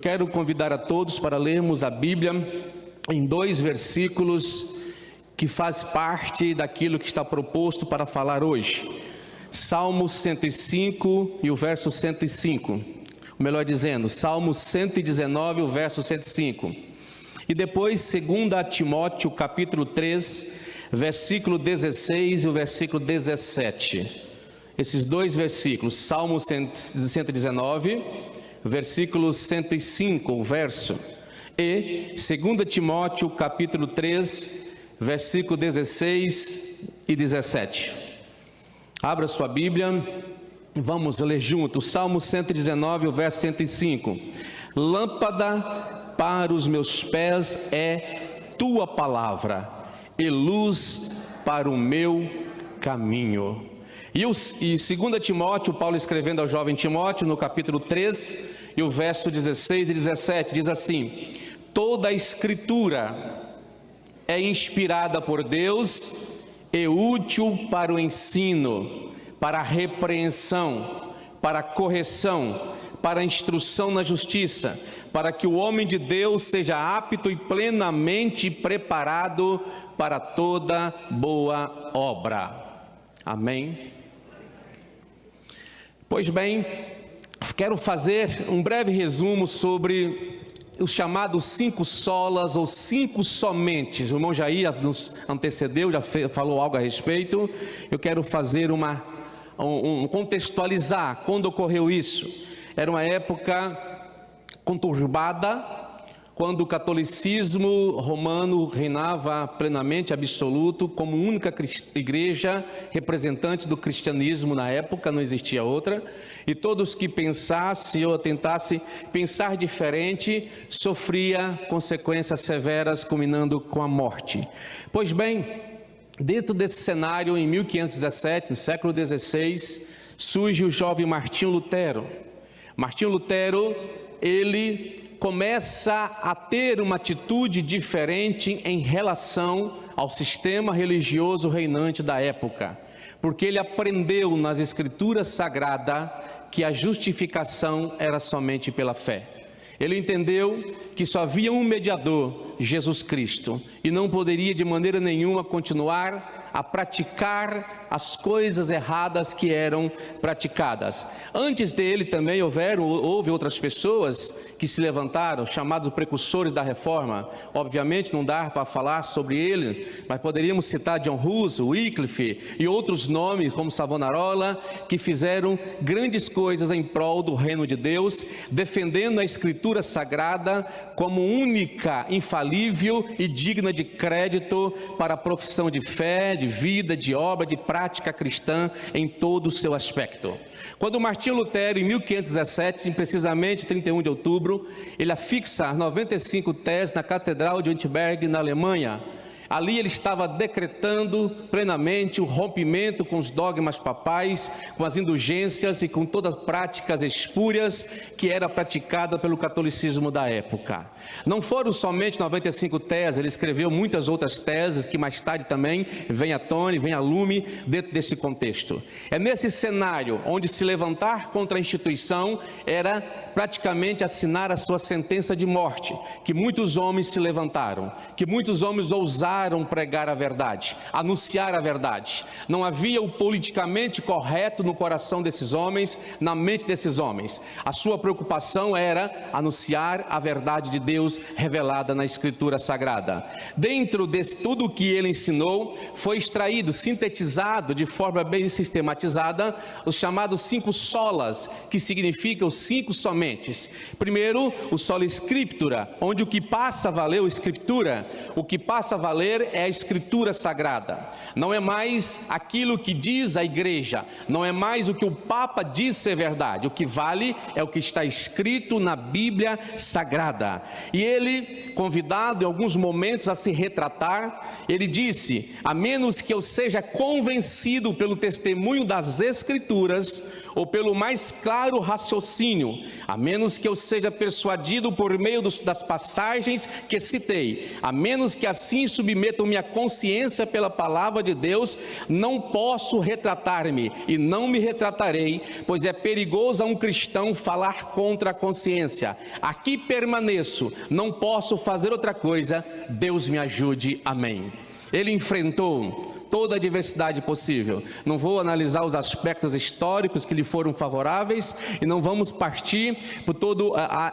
Quero convidar a todos para lermos a Bíblia em 2 versículos que faz parte daquilo que está proposto para falar hoje. Salmo 105 e o verso 105. Ou melhor dizendo, Salmo 119 e o verso 105. E depois 2 Timóteo capítulo 3, versículo 16 e o versículo 17. Esses 2 versículos, Salmo 119, versículo 105, o verso, e 2 Timóteo capítulo 3, versículo 16 e 17. Abra sua Bíblia, vamos ler juntos. Salmo 119, o verso 105. Lâmpada para os meus pés é tua palavra, e luz para o meu caminho. E 2 Timóteo, Paulo escrevendo ao jovem Timóteo, no capítulo 3, e o verso 16 e 17, diz assim: toda a Escritura é inspirada por Deus e útil para o ensino, para a repreensão, para a correção, para a instrução na justiça, para que o homem de Deus seja apto e plenamente preparado para toda boa obra. Amém? Pois bem, quero fazer um breve resumo sobre os chamados 5 solas ou 5 somentes. O irmão Jair nos antecedeu, já falou algo a respeito. Eu quero fazer contextualizar quando ocorreu isso. Era uma época conturbada, quando o catolicismo romano reinava plenamente, absoluto, como única igreja representante do cristianismo na época, não existia outra, e todos que pensassem ou tentassem pensar diferente, sofria consequências severas, culminando com a morte. Pois bem, dentro desse cenário, em 1517, no século XVI, surge o jovem Martinho Lutero. Martinho Lutero, ele começa a ter uma atitude diferente em relação ao sistema religioso reinante da época, porque ele aprendeu nas Escrituras Sagradas que a justificação era somente pela fé. Ele entendeu que só havia um mediador, Jesus Cristo, e não poderia de maneira nenhuma continuar a praticar as coisas erradas que eram praticadas. Antes dele também houve outras pessoas que se levantaram, chamados precursores da reforma. Obviamente não dá para falar sobre ele, mas poderíamos citar John Hus, Wycliffe e outros nomes como Savonarola, que fizeram grandes coisas em prol do reino de Deus, defendendo a Escritura Sagrada como única, infalível e digna de crédito para a profissão de fé, de vida, de obra, de prática cristã em todo o seu aspecto. Quando Martinho Lutero, em 1517, precisamente 31 de outubro, ele afixa 95 teses na Catedral de Wittenberg, na Alemanha. Ali ele estava decretando plenamente o rompimento com os dogmas papais, com as indulgências e com todas as práticas espúrias que era praticada pelo catolicismo da época. Não foram somente 95 teses, ele escreveu muitas outras teses que mais tarde também vêm à tona e vêm à lume dentro desse contexto. É nesse cenário onde se levantar contra a instituição era praticamente assinar a sua sentença de morte, que muitos homens se levantaram, que muitos homens ousaram pregar a verdade, anunciar a verdade. Não havia o politicamente correto no coração desses homens, na mente desses homens. A sua preocupação era anunciar a verdade de Deus revelada na Escritura Sagrada. Dentro de tudo o que ele ensinou, foi extraído, sintetizado de forma bem sistematizada, os chamados 5 solas, que significam 5 somente. Primeiro, o sola scriptura, onde o que passa a valer a Escritura, o que passa a valer é a Escritura Sagrada. Não é mais aquilo que diz a igreja, não é mais o que o Papa diz ser verdade. O que vale é o que está escrito na Bíblia Sagrada. E ele, convidado em alguns momentos a se retratar, ele disse: a menos que eu seja convencido pelo testemunho das Escrituras, ou pelo mais claro raciocínio, a menos que eu seja persuadido por meio das passagens que citei, a menos que assim submetam minha consciência pela palavra de Deus, não posso retratar-me e não me retratarei, pois é perigoso a um cristão falar contra a consciência. Aqui permaneço, não posso fazer outra coisa, Deus me ajude, amém. Ele enfrentou toda a diversidade possível. Não vou analisar os aspectos históricos que lhe foram favoráveis e não vamos partir por toda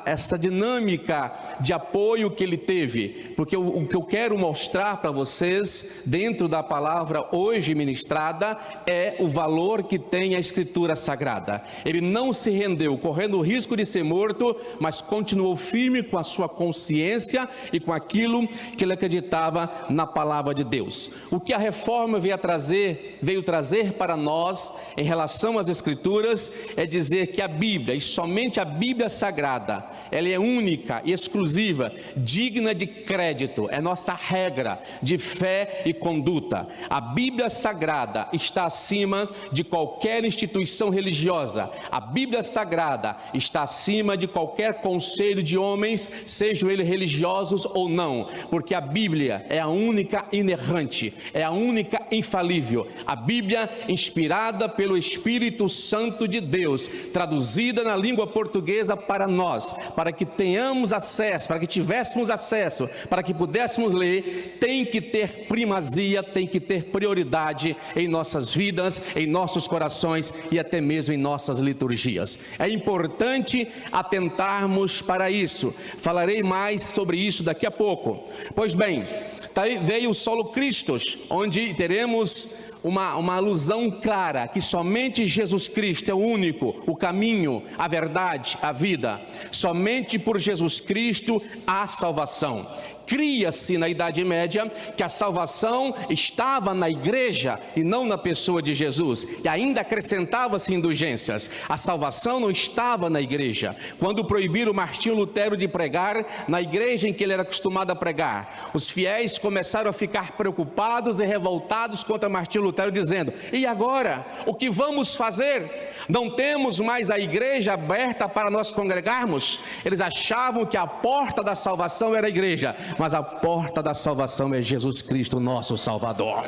essa dinâmica de apoio que ele teve, porque o que eu quero mostrar para vocês dentro da palavra hoje ministrada é o valor que tem a Escritura Sagrada. Ele não se rendeu correndo o risco de ser morto, mas continuou firme com a sua consciência e com aquilo que ele acreditava na palavra de Deus. O que a reforma veio trazer para nós em relação às Escrituras é dizer que a Bíblia, e somente a Bíblia Sagrada, ela é única e exclusiva, digna de crédito, é nossa regra de fé e conduta. A Bíblia Sagrada está acima de qualquer instituição religiosa. A Bíblia Sagrada está acima de qualquer conselho de homens, sejam eles religiosos ou não, porque a Bíblia é a única inerrante, é a única infalível. A Bíblia inspirada pelo Espírito Santo de Deus, traduzida na língua portuguesa para nós, para que tenhamos acesso, para que tivéssemos acesso, para que pudéssemos ler, tem que ter primazia, tem que ter prioridade em nossas vidas, em nossos corações e até mesmo em nossas liturgias. É importante atentarmos para isso. Falarei mais sobre isso daqui a pouco. Pois bem, daí veio o solo Christus, onde teremos uma alusão clara que somente Jesus Cristo é o único, o caminho, a verdade, a vida. Somente por Jesus Cristo há salvação. Cria-se na Idade Média que a salvação estava na igreja e não na pessoa de Jesus, e ainda acrescentava-se indulgências. A salvação não estava na igreja. Quando proibiram Martinho Lutero de pregar na igreja em que ele era acostumado a pregar, os fiéis começaram a ficar preocupados e revoltados contra Martinho Lutero, dizendo: e agora? O que vamos fazer? Não temos mais a igreja aberta para nós congregarmos? Eles achavam que a porta da salvação era a igreja, mas a porta da salvação é Jesus Cristo, nosso Salvador.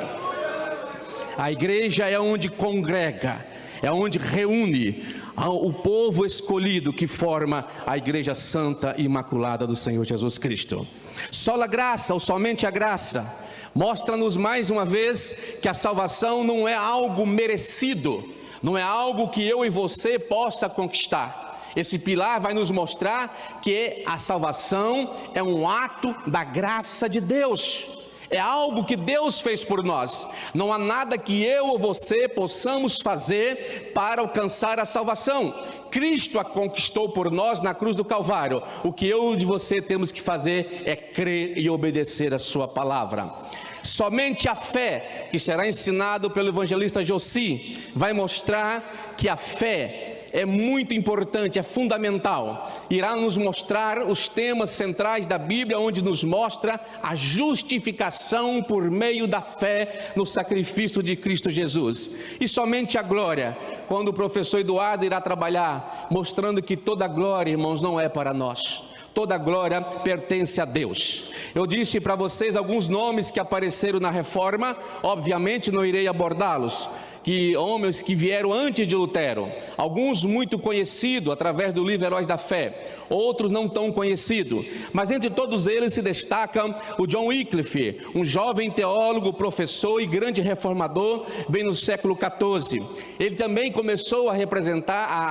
A igreja é onde congrega, é onde reúne o povo escolhido que forma a igreja santa e imaculada do Senhor Jesus Cristo. Sola graça, ou somente a graça, mostra-nos mais uma vez que a salvação não é algo merecido, não é algo que eu e você possa conquistar. Esse pilar vai nos mostrar que a salvação é um ato da graça de Deus. É algo que Deus fez por nós. Não há nada que eu ou você possamos fazer para alcançar a salvação. Cristo a conquistou por nós na cruz do Calvário. O que eu e você temos que fazer é crer e obedecer a sua palavra. Somente a fé, que será ensinado pelo evangelista Jossi, vai mostrar que a fé é muito importante, é fundamental. Irá nos mostrar os temas centrais da Bíblia, onde nos mostra a justificação por meio da fé no sacrifício de Cristo Jesus. E somente a glória, quando o professor Eduardo irá trabalhar, mostrando que toda glória, irmãos, não é para nós. Toda glória pertence a Deus. Eu disse para vocês alguns nomes que apareceram na reforma, obviamente não irei abordá-los, que homens que vieram antes de Lutero, alguns muito conhecidos através do livro Heróis da Fé, outros não tão conhecidos, mas entre todos eles se destaca o John Wycliffe, um jovem teólogo, professor e grande reformador, bem no século XIV. Ele também começou a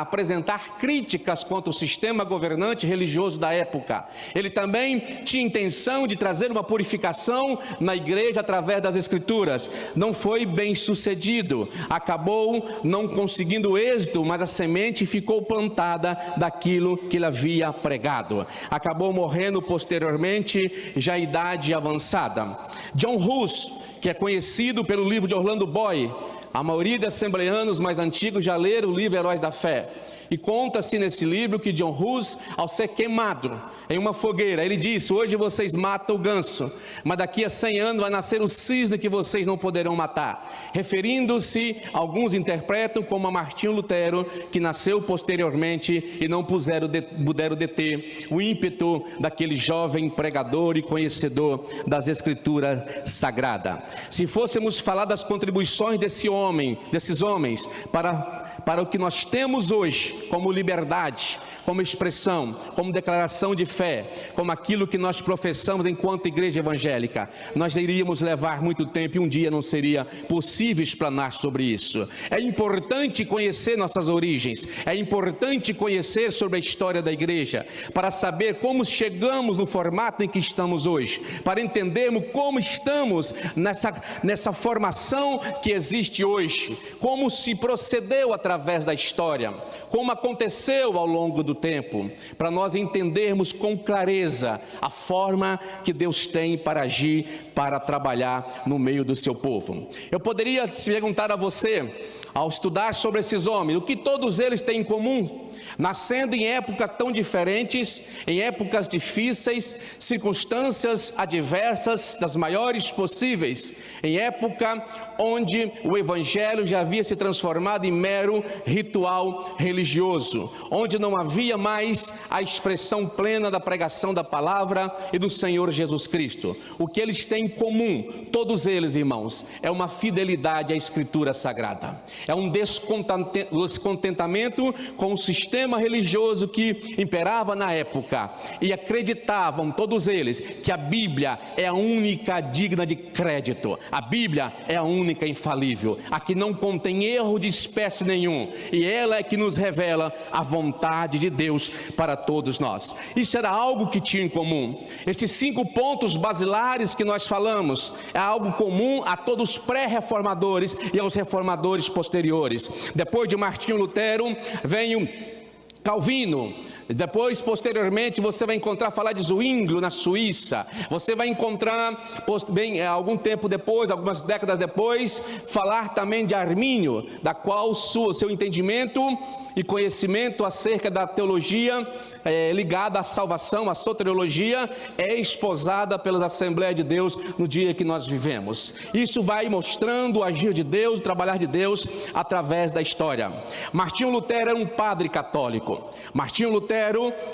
apresentar críticas contra o sistema governante religioso da época. Ele também tinha intenção de trazer uma purificação na igreja através das Escrituras. Não foi bem sucedido. Acabou não conseguindo êxito, mas a semente ficou plantada daquilo que ele havia pregado. Acabou morrendo posteriormente, já em idade avançada. John Hus, que é conhecido pelo livro de Orlando Boy, A maioria de assembleanos mais antigos já leram o livro Heróis da Fé. E conta-se nesse livro que John Hus, ao ser queimado em uma fogueira, ele disse: hoje vocês matam o ganso, mas daqui a 100 anos vai nascer o cisne que vocês não poderão matar. Referindo-se, alguns interpretam como a Martinho Lutero, que nasceu posteriormente e não puderam deter o ímpeto daquele jovem pregador e conhecedor das Escrituras Sagradas. Se fôssemos falar das contribuições desses homens para o que nós temos hoje como liberdade, como expressão, como declaração de fé, como aquilo que nós professamos enquanto igreja evangélica, nós iríamos levar muito tempo e um dia não seria possível explanar sobre isso. É importante conhecer nossas origens, é importante conhecer sobre a história da igreja, para saber como chegamos no formato em que estamos hoje, para entendermos como estamos nessa formação que existe hoje, como se procedeu através da história, como aconteceu ao longo do tempo, para nós entendermos com clareza a forma que Deus tem para agir, para trabalhar no meio do seu povo. Eu poderia perguntar a você, ao estudar sobre esses homens, o que todos eles têm em comum? Nascendo em épocas tão diferentes, em épocas difíceis, circunstâncias adversas das maiores possíveis, em época onde o evangelho já havia se transformado em mero ritual religioso, onde não havia mais a expressão plena da pregação da palavra e do Senhor Jesus Cristo. O que eles têm em comum, todos eles, irmãos, é uma fidelidade à Escritura Sagrada, é um descontentamento com o sistema religioso que imperava na época, e acreditavam todos eles que a Bíblia é a única digna de crédito, a Bíblia é a única infalível, a que não contém erro de espécie nenhum, e ela é que nos revela a vontade de Deus para todos nós. Isso era algo que tinha em comum. Estes 5 pontos basilares que nós falamos é algo comum a todos os pré-reformadores e aos reformadores posteriores. Depois de Martinho Lutero vem o Calvino. Depois, posteriormente, você vai encontrar falar de Zwinglio na Suíça. Você vai encontrar, algum tempo depois, algumas décadas depois, falar também de Armínio, da qual seu entendimento e conhecimento acerca da teologia ligada à salvação, à soteriologia, é esposada pelas Assembleias de Deus no dia que nós vivemos. Isso vai mostrando o agir de Deus, o trabalhar de Deus através da história. Martinho Lutero era um padre católico. Martinho Lutero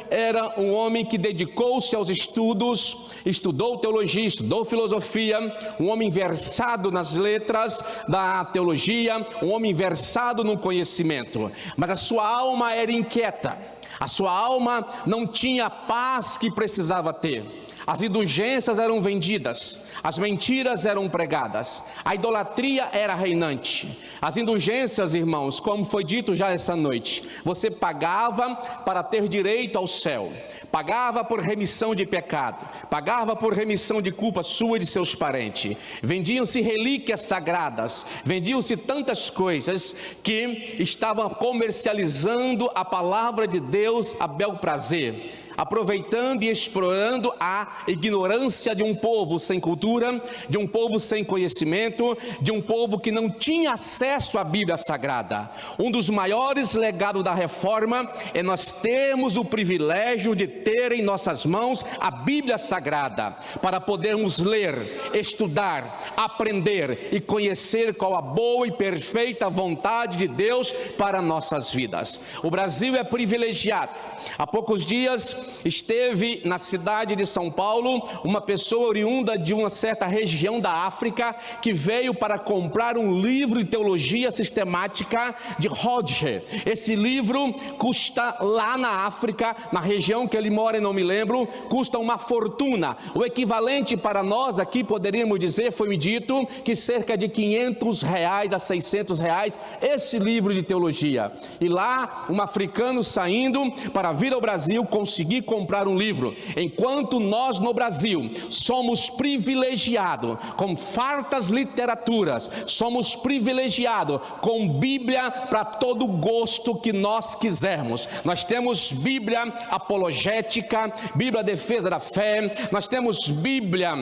era um homem que dedicou-se aos estudos, estudou teologia, estudou filosofia, um homem versado nas letras da teologia, um homem versado no conhecimento, mas a sua alma era inquieta, a sua alma não tinha a paz que precisava ter. As indulgências eram vendidas, as mentiras eram pregadas, a idolatria era reinante. As indulgências, irmãos, como foi dito já essa noite, você pagava para ter direito ao céu, pagava por remissão de pecado, pagava por remissão de culpa sua e de seus parentes. Vendiam-se relíquias sagradas, vendiam-se tantas coisas que estavam comercializando a palavra de Deus a bel prazer, aproveitando e explorando a ignorância de um povo sem cultura, de um povo sem conhecimento, de um povo que não tinha acesso à Bíblia Sagrada. Um dos maiores legados da Reforma é nós termos o privilégio de ter em nossas mãos a Bíblia Sagrada, para podermos ler, estudar, aprender e conhecer qual a boa e perfeita vontade de Deus para nossas vidas. O Brasil é privilegiado. Há poucos dias esteve na cidade de São Paulo uma pessoa oriunda de uma certa região da África, que veio para comprar um livro de teologia sistemática de Hodge. Esse livro custa lá na África, na região que ele mora, e não me lembro, custa uma fortuna. O equivalente para nós aqui, poderíamos dizer, foi me dito, que cerca de R$500 a R$600 esse livro de teologia. E lá, um africano saindo para vir ao Brasil, conseguir conseguir comprar um livro, enquanto nós no Brasil somos privilegiados com fartas literaturas, somos privilegiados com Bíblia para todo gosto que nós quisermos. Nós temos Bíblia apologética, Bíblia defesa da fé, nós temos Bíblia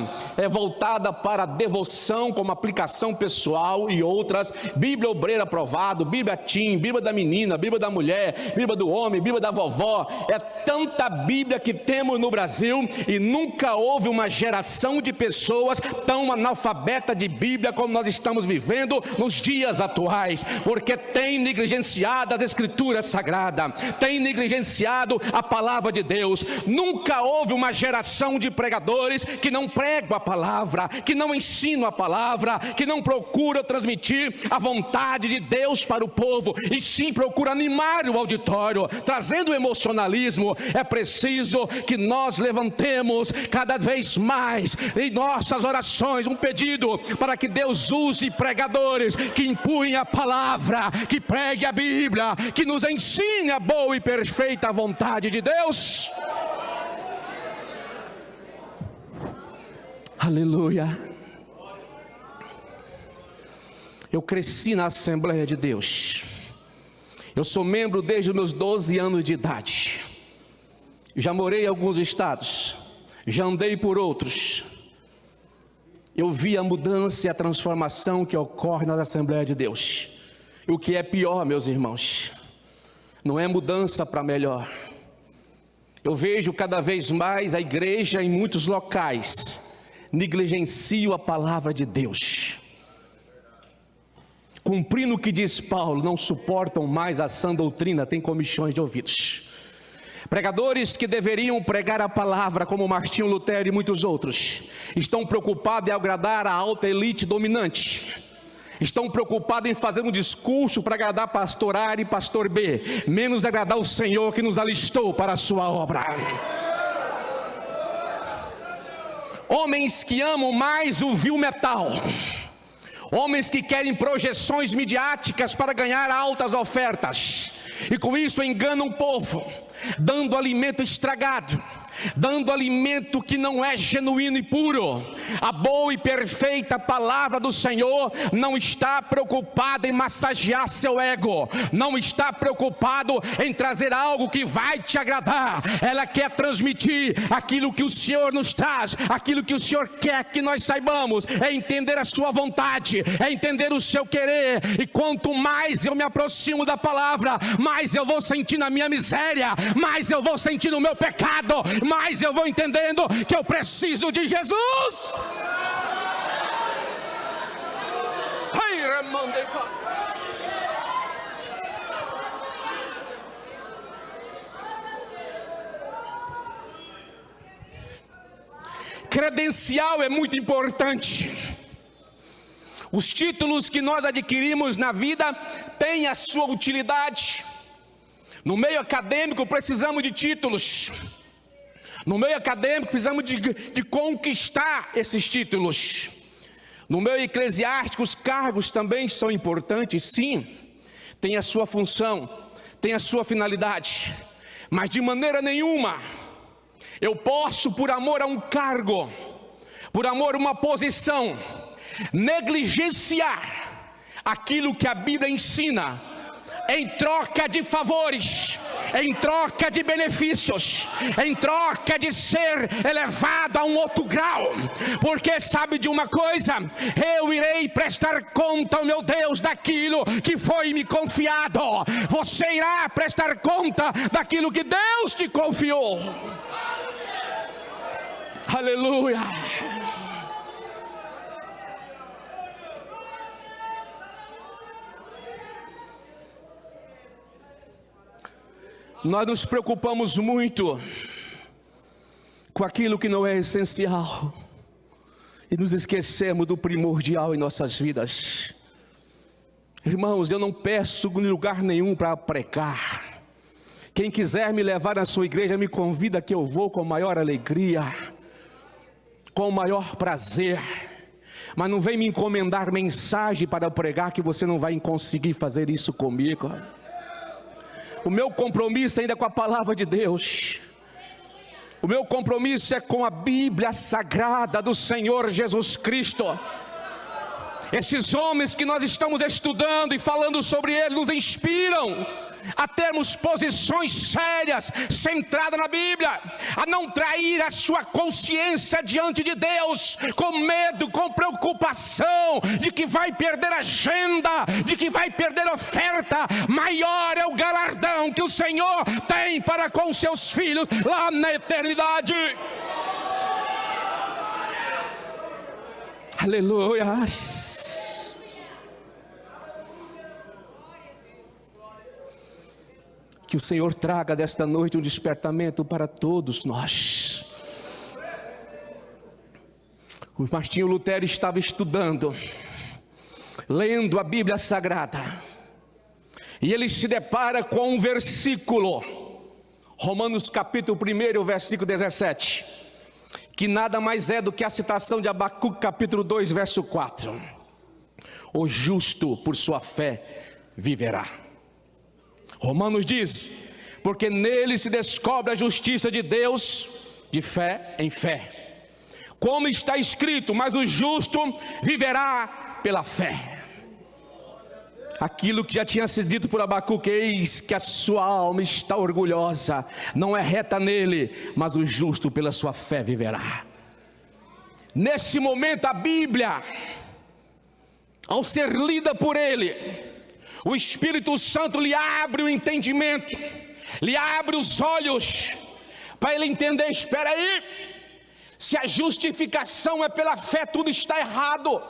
voltada para devoção como aplicação pessoal e outras, Bíblia obreira aprovado, Bíblia teen, Bíblia da menina, Bíblia da mulher, Bíblia do homem, Bíblia da vovó. É tanta Bíblia que temos no Brasil e nunca houve uma geração de pessoas tão analfabeta de Bíblia como nós estamos vivendo nos dias atuais, porque tem negligenciado as escrituras sagradas, tem negligenciado a palavra de Deus. Nunca houve uma geração de pregadores que não pregam a palavra, que não ensinam a palavra, que não procuram transmitir a vontade de Deus para o povo, e sim procuram animar o auditório, trazendo emocionalismo. É preciso que nós levantemos cada vez mais em nossas orações um pedido para que Deus use pregadores que empunhem a palavra, que pregue a Bíblia, que nos ensine a boa e perfeita vontade de Deus. Aleluia. Eu cresci na Assembleia de Deus. Eu sou membro desde os meus 12 anos de idade. Já morei em alguns estados, já andei por outros. Eu vi a mudança e a transformação que ocorre na Assembleia de Deus. E o que é pior, meus irmãos, não é mudança para melhor. Eu vejo cada vez mais a igreja em muitos locais negligencia a palavra de Deus. Cumprindo o que diz Paulo, não suportam mais a sã doutrina, têm comichões de ouvidos. Pregadores que deveriam pregar a palavra, como Martinho Lutero e muitos outros, estão preocupados em agradar a alta elite dominante. Estão preocupados em fazer um discurso para agradar pastor A e pastor B, menos agradar o Senhor que nos alistou para a sua obra. Homens que amam mais o vil metal, homens que querem projeções midiáticas para ganhar altas ofertas, e com isso enganam o povo, dando alimento estragado, dando alimento que não é genuíno e puro. A boa e perfeita palavra do Senhor não está preocupada em massagear seu ego, não está preocupado em trazer algo que vai te agradar. Ela quer transmitir aquilo que o Senhor nos traz, aquilo que o Senhor quer que nós saibamos, é entender a sua vontade, é entender o seu querer. E quanto mais eu me aproximo da palavra, mais eu vou sentindo a minha miséria, mais eu vou sentindo o meu pecado, mais eu vou entendendo que eu preciso de Jesus. Credencial é muito importante. Os títulos que nós adquirimos na vida têm a sua utilidade. No meio acadêmico precisamos de títulos. No meio acadêmico precisamos de conquistar esses títulos. No meio eclesiástico os cargos também são importantes, sim. Tem a sua função, tem a sua finalidade. Mas de maneira nenhuma eu posso, por amor a um cargo, por amor a uma posição, negligenciar aquilo que a Bíblia ensina em troca de favores, em troca de benefícios, em troca de ser elevado a um outro grau. Porque sabe de uma coisa? Eu irei prestar conta ao meu Deus daquilo que foi me confiado. Você irá prestar conta daquilo que Deus te confiou. Aleluia. Nós nos preocupamos muito com aquilo que não é essencial e nos esquecemos do primordial em nossas vidas. Irmãos, eu não peço em lugar nenhum para pregar. Quem quiser me levar na sua igreja, me convida que eu vou com maior alegria, com maior prazer. Mas não vem me encomendar mensagem para pregar, que você não vai conseguir fazer isso comigo. O meu compromisso ainda é com a palavra de Deus. O meu compromisso é com a Bíblia Sagrada do Senhor Jesus Cristo. Esses homens que nós estamos estudando e falando sobre eles nos inspiram a termos posições sérias, centradas na Bíblia, a não trair a sua consciência diante de Deus, com medo, com preocupação, de que vai perder agenda, de que vai perder oferta. Maior é o galardão que o Senhor tem para com seus filhos lá na eternidade. Aleluia. Que o Senhor traga desta noite um despertamento para todos nós. O Martinho Lutero estava estudando, lendo a Bíblia Sagrada, e ele se depara com um versículo, Romanos capítulo 1, versículo 17, que nada mais é do que a citação de Abacuque capítulo 2, verso 4. O justo por sua fé viverá. Romanos diz: porque nele se descobre a justiça de Deus de fé em fé. Como está escrito: mas o justo viverá pela fé. Aquilo que já tinha sido dito por Abacuque: eis que a sua alma está orgulhosa, não é reta nele, mas o justo pela sua fé viverá. Nesse momento a Bíblia, ao ser lida por ele, o Espírito Santo lhe abre o entendimento, lhe abre os olhos, para ele entender: espera aí, se a justificação é pela fé, tudo está errado,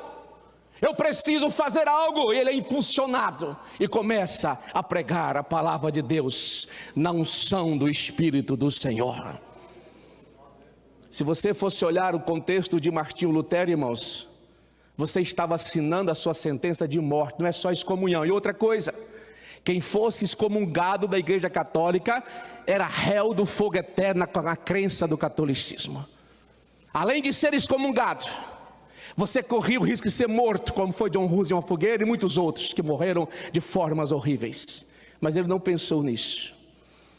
eu preciso fazer algo. E ele é impulsionado e começa a pregar a palavra de Deus, na unção do Espírito do Senhor. Se você fosse olhar o contexto de Martinho Lutero, irmãos, você estava assinando a sua sentença de morte, não é só excomunhão. E outra coisa, quem fosse excomungado da Igreja Católica era réu do fogo eterno na crença do catolicismo. Além de ser excomungado, você corria o risco de ser morto, como foi John Hus em uma fogueira e muitos outros que morreram de formas horríveis. Mas ele não pensou nisso,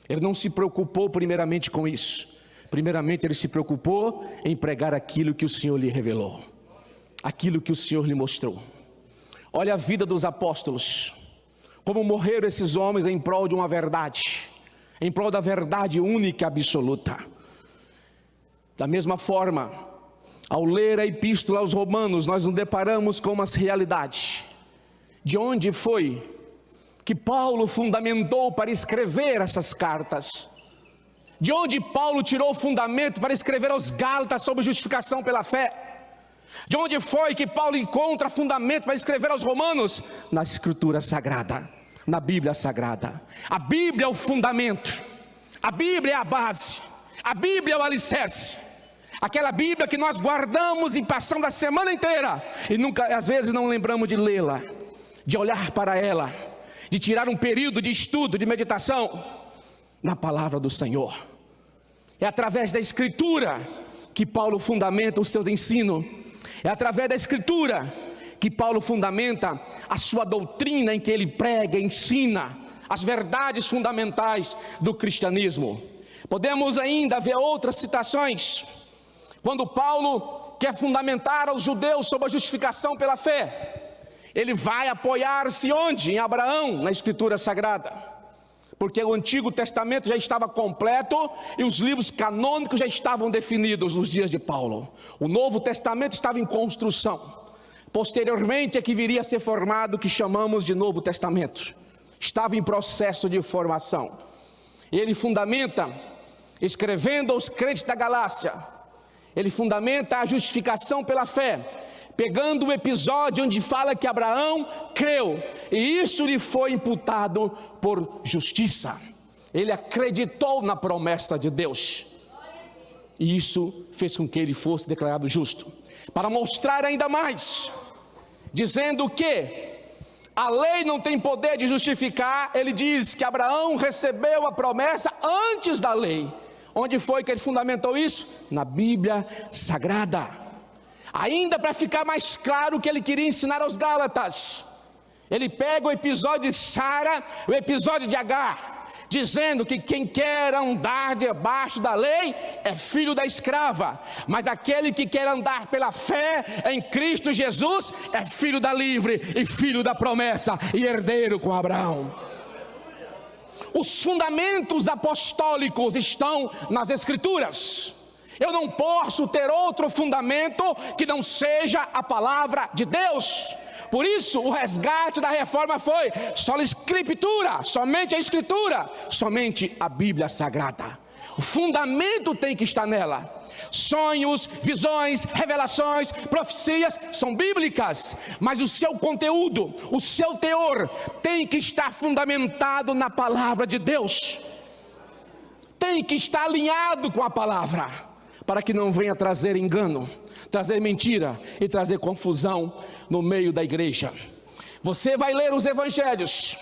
ele não se preocupou primeiramente com isso. Primeiramente ele se preocupou em pregar aquilo que o Senhor lhe revelou, aquilo que o Senhor lhe mostrou. Olha a vida dos apóstolos, como morreram esses homens em prol de uma verdade, em prol da verdade única e absoluta. Da mesma forma, ao ler a epístola aos Romanos, nós nos deparamos com uma realidade. De onde foi que Paulo fundamentou para escrever essas cartas? De onde Paulo tirou o fundamento para escrever aos Gálatas sobre justificação pela fé? De onde foi que Paulo encontra fundamento para escrever aos Romanos? Na Escritura Sagrada, na Bíblia Sagrada. A Bíblia é o fundamento, a Bíblia é a base, a Bíblia é o alicerce. Aquela Bíblia que nós guardamos e passamos a semana inteira e nunca, às vezes, não lembramos de lê-la, de olhar para ela, de tirar um período de estudo, de meditação na palavra do Senhor. É através da Escritura que Paulo fundamenta os seus ensinos. É através da Escritura que Paulo fundamenta a sua doutrina, em que ele prega, ensina as verdades fundamentais do cristianismo. Podemos ainda ver outras citações, quando Paulo quer fundamentar aos judeus sobre a justificação pela fé. Ele vai apoiar-se onde? Em Abraão, na Escritura Sagrada. Porque o Antigo Testamento já estava completo e os livros canônicos já estavam definidos nos dias de Paulo. O Novo Testamento estava em construção. Posteriormente é que viria a ser formado o que chamamos de Novo Testamento. Estava em processo de formação. Ele fundamenta, escrevendo aos crentes da Galácia, ele fundamenta a justificação pela fé, pegando o episódio onde fala que Abraão creu, e isso lhe foi imputado por justiça. Ele acreditou na promessa de Deus, e isso fez com que ele fosse declarado justo. Para mostrar ainda mais, dizendo que a lei não tem poder de justificar, ele diz que Abraão recebeu a promessa antes da lei. Onde foi que ele fundamentou isso? Na Bíblia Sagrada. Ainda para ficar mais claro o que ele queria ensinar aos Gálatas, ele pega o episódio de Sara, o episódio de Agar, dizendo que quem quer andar debaixo da lei é filho da escrava, mas aquele que quer andar pela fé em Cristo Jesus é filho da livre e filho da promessa e herdeiro com Abraão. Os fundamentos apostólicos estão nas Escrituras. Eu não posso ter outro fundamento que não seja a palavra de Deus. Por isso o resgate da reforma foi só a Escritura, somente a Escritura, somente a Bíblia Sagrada. O fundamento tem que estar nela. Sonhos, visões, revelações, profecias são bíblicas, mas o seu conteúdo, o seu teor tem que estar fundamentado na palavra de Deus. Tem que estar alinhado com a palavra, para que não venha trazer engano, trazer mentira e trazer confusão no meio da igreja. Você vai ler os evangelhos,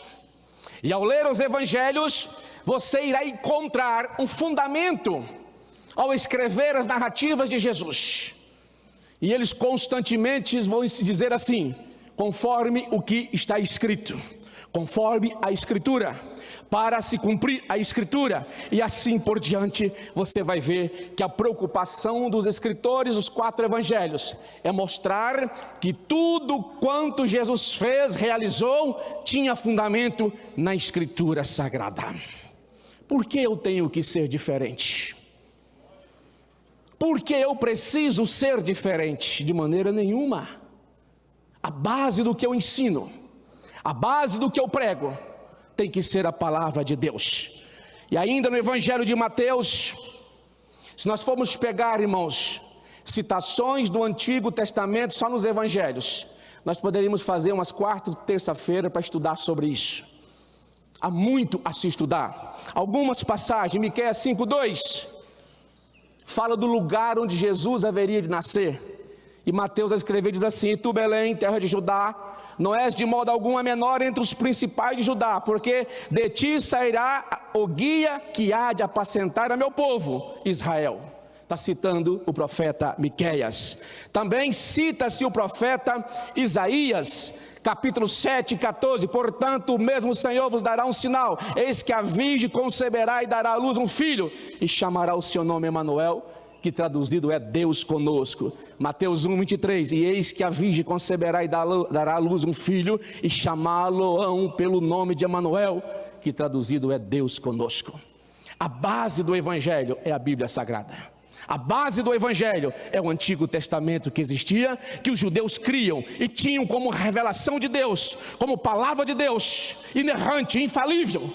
e ao ler os evangelhos, você irá encontrar um fundamento ao escrever as narrativas de Jesus. E eles constantemente vão se dizer assim: conforme o que está escrito, conforme a Escritura, para se cumprir a Escritura, e assim por diante. Você vai ver que a preocupação dos escritores dos 4 evangelhos é mostrar que tudo quanto Jesus fez, realizou, tinha fundamento na Escritura Sagrada. Por que eu tenho que ser diferente? Por que eu preciso ser diferente? De maneira nenhuma. A base do que eu ensino, a base do que eu prego, tem que ser a palavra de Deus. E ainda no Evangelho de Mateus, se nós formos pegar, irmãos, citações do Antigo Testamento só nos Evangelhos, nós poderíamos fazer umas 4 terça-feira para estudar sobre isso. Há muito a se estudar. Algumas passagens, Miqueias 5:2, fala do lugar onde Jesus haveria de nascer. E Mateus a escrever diz assim: e tu, Belém, terra de Judá, não és de modo algum a menor entre os principais de Judá, porque de ti sairá o guia que há de apacentar a meu povo, Israel. Está citando o profeta Miqueias. Também cita-se o profeta Isaías, capítulo 7:14, portanto o mesmo Senhor vos dará um sinal, eis que a virgem conceberá e dará à luz um filho, e chamará o seu nome Emanuel, que traduzido é Deus conosco. Mateus 1:23, e eis que a virgem conceberá e dará à luz um filho, e chamá-lo-ão pelo nome de Emanuel, que traduzido é Deus conosco. A base do Evangelho é a Bíblia Sagrada. A base do Evangelho é o Antigo Testamento que existia, que os judeus criam e tinham como revelação de Deus, como palavra de Deus, inerrante, infalível.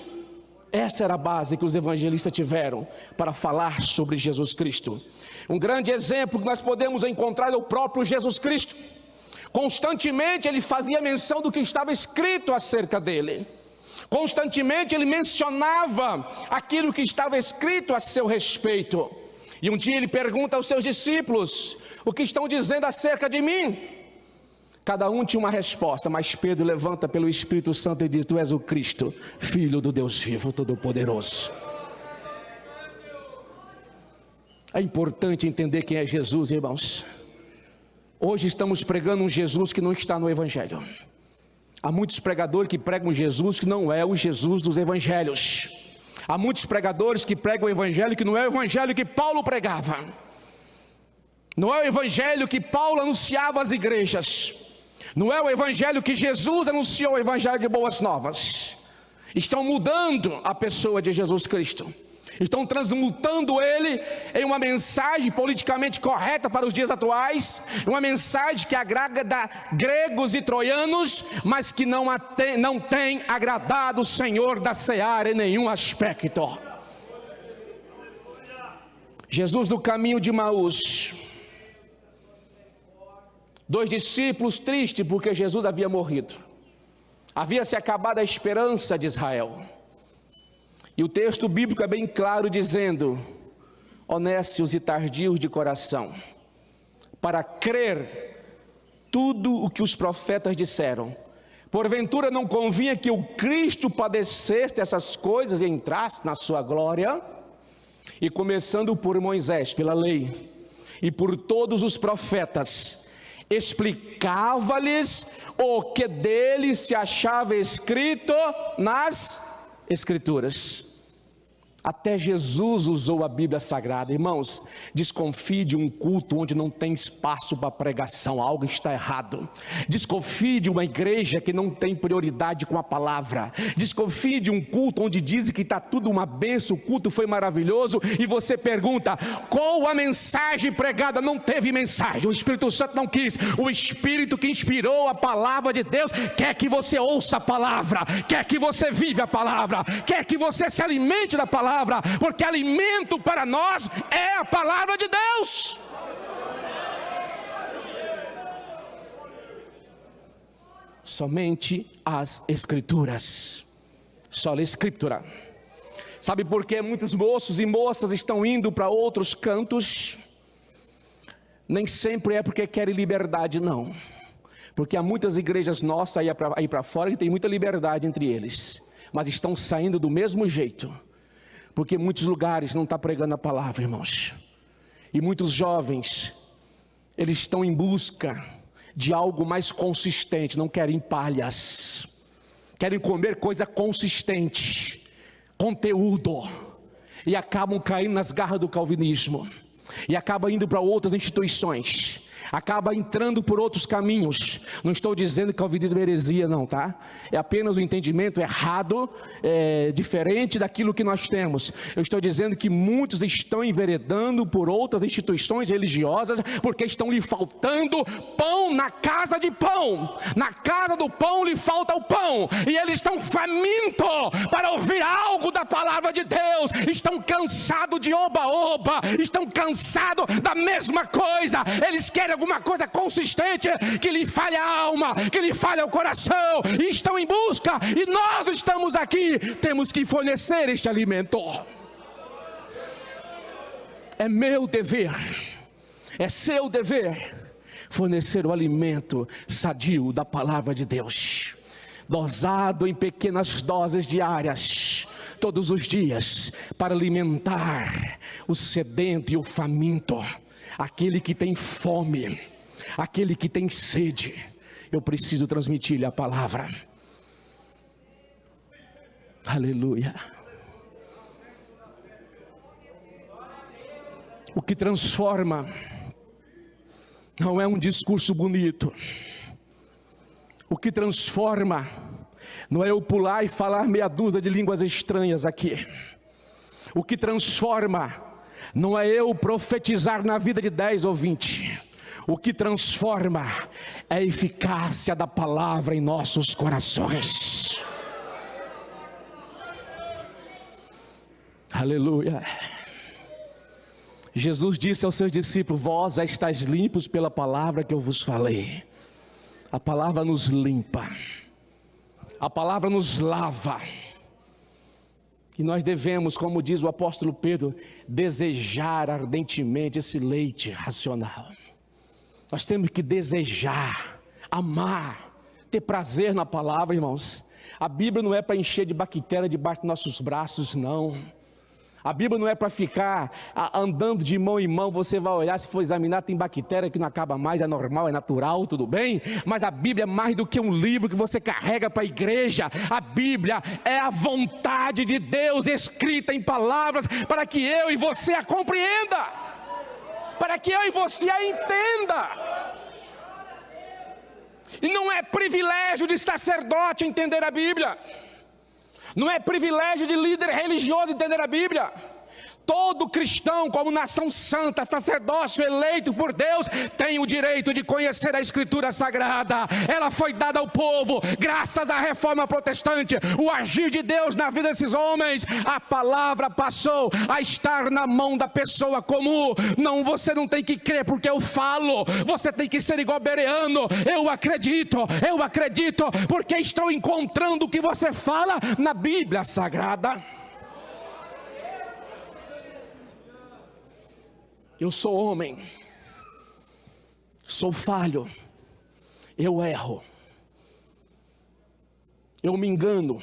Essa era a base que os evangelistas tiveram para falar sobre Jesus Cristo. Um grande exemplo que nós podemos encontrar é o próprio Jesus Cristo. Constantemente ele fazia menção do que estava escrito acerca dele. Constantemente ele mencionava aquilo que estava escrito a seu respeito. E um dia ele pergunta aos seus discípulos: o que estão dizendo acerca de mim? Cada um tinha uma resposta, mas Pedro levanta pelo Espírito Santo e diz: tu és o Cristo, Filho do Deus vivo, Todo-Poderoso. É importante entender quem é Jesus, irmãos. Hoje estamos pregando um Jesus que não está no Evangelho. Há muitos pregadores que pregam Jesus que não é o Jesus dos Evangelhos. Há muitos pregadores que pregam o Evangelho que não é o Evangelho que Paulo pregava. Não é o Evangelho que Paulo anunciava às igrejas. Não é o Evangelho que Jesus anunciou, o Evangelho de boas novas. Estão mudando a pessoa de Jesus Cristo. Estão transmutando ele em uma mensagem politicamente correta para os dias atuais, uma mensagem que agrada gregos e troianos, mas que não tem agradado o Senhor da seara em nenhum aspecto. Jesus no caminho de Emaús, 2 discípulos tristes porque Jesus havia morrido, havia se acabado a esperança de Israel. E o texto bíblico é bem claro dizendo: honestos e tardios de coração, para crer tudo o que os profetas disseram. Porventura não convinha que o Cristo padecesse essas coisas e entrasse na sua glória? E começando por Moisés, pela lei, e por todos os profetas, explicava-lhes o que dele se achava escrito nas Escrituras. Até Jesus usou a Bíblia Sagrada. Irmãos, desconfie de um culto onde não tem espaço para pregação, algo está errado. Desconfie de uma igreja que não tem prioridade com a palavra. Desconfie de um culto onde dizem que está tudo uma bênção, o culto foi maravilhoso, e você pergunta, qual a mensagem pregada? Não teve mensagem, o Espírito Santo não quis. O Espírito que inspirou a palavra de Deus quer que você ouça a palavra, quer que você viva a palavra, quer que você se alimente da palavra, porque alimento para nós é a palavra de Deus. Somente as Escrituras, só a Escritura. Sabe por que muitos moços e moças estão indo para outros cantos? Nem sempre é porque querem liberdade, não. Porque há muitas igrejas nossas aí para fora que tem muita liberdade entre eles, mas estão saindo do mesmo jeito. Porque muitos lugares não estão pregando a palavra, irmãos. E muitos jovens, eles estão em busca de algo mais consistente, não querem palhas. Querem comer coisa consistente, conteúdo. E acabam caindo nas garras do calvinismo. E acabam indo para outras instituições. Acaba entrando por outros caminhos. Não estou dizendo que calvinismo é heresia, não, tá? É apenas um entendimento errado, diferente daquilo que nós temos. Eu estou dizendo que muitos estão enveredando por outras instituições religiosas, porque estão lhe faltando pão na casa de pão. Na casa do pão lhe falta o pão, e eles estão famintos para ouvir algo da palavra de Deus. Estão cansados de oba-oba, estão cansados da mesma coisa. Eles querem alguma coisa consistente, que lhe fale a alma, que lhe fale o coração, e estão em busca, e nós estamos aqui, temos que fornecer este alimento. É meu dever, é seu dever, fornecer o alimento sadio da palavra de Deus, dosado em pequenas doses diárias, todos os dias, para alimentar o sedento e o faminto, aquele que tem fome, aquele que tem sede. Eu preciso transmitir-lhe a palavra. Aleluia. O que transforma não é um discurso bonito. O que transforma não é eu pular e falar meia dúzia de línguas estranhas aqui. O que transforma não é eu profetizar na vida de 10 ou 20. O que transforma é a eficácia da palavra em nossos corações. Aleluia. Jesus disse aos seus discípulos: vós já estáis limpos pela palavra que eu vos falei. A palavra nos limpa, a palavra nos lava. E nós devemos, como diz o apóstolo Pedro, desejar ardentemente esse leite racional. Nós temos que desejar, amar, ter prazer na palavra, irmãos. A Bíblia não é para encher de bactéria debaixo dos nossos braços, não. A Bíblia não é para ficar andando de mão em mão, você vai olhar, se for examinar, tem bactéria que não acaba mais, é normal, é natural, tudo bem? Mas a Bíblia é mais do que um livro que você carrega para a igreja. A Bíblia é a vontade de Deus escrita em palavras, para que eu e você a compreenda, para que eu e você a entenda. E não é privilégio de sacerdote entender a Bíblia. Não é privilégio de líder religioso entender a Bíblia. Todo cristão, como nação santa, sacerdócio eleito por Deus, tem o direito de conhecer a Escritura Sagrada. Ela foi dada ao povo, graças à reforma protestante, o agir de Deus na vida desses homens. A palavra passou a estar na mão da pessoa comum. Não, você não tem que crer porque eu falo, você tem que ser igual Bereano. Eu acredito, porque estou encontrando o que você fala na Bíblia Sagrada. Eu sou homem, sou falho, eu erro, eu me engano,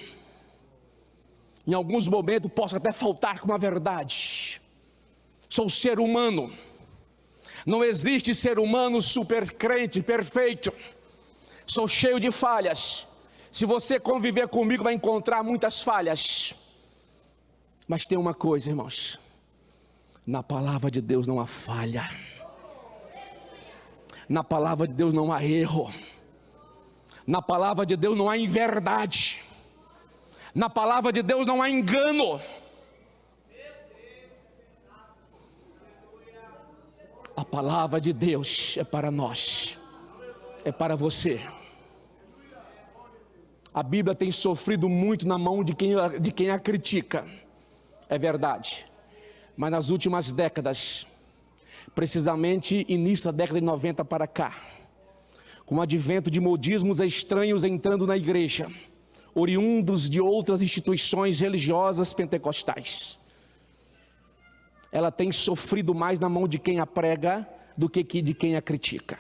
em alguns momentos posso até faltar com a verdade. Sou ser humano, não existe ser humano super crente, perfeito. Sou cheio de falhas. Se você conviver comigo vai encontrar muitas falhas. Mas tem uma coisa, irmãos, na palavra de Deus não há falha, na palavra de Deus não há erro, na palavra de Deus não há inverdade, na palavra de Deus não há engano. A palavra de Deus é para nós, é para você. A Bíblia tem sofrido muito na mão de quem a critica, é verdade. Mas nas últimas décadas, precisamente início da década de 90 para cá, com o advento de modismos estranhos entrando na igreja, oriundos de outras instituições religiosas pentecostais, ela tem sofrido mais na mão de quem a prega do que de quem a critica.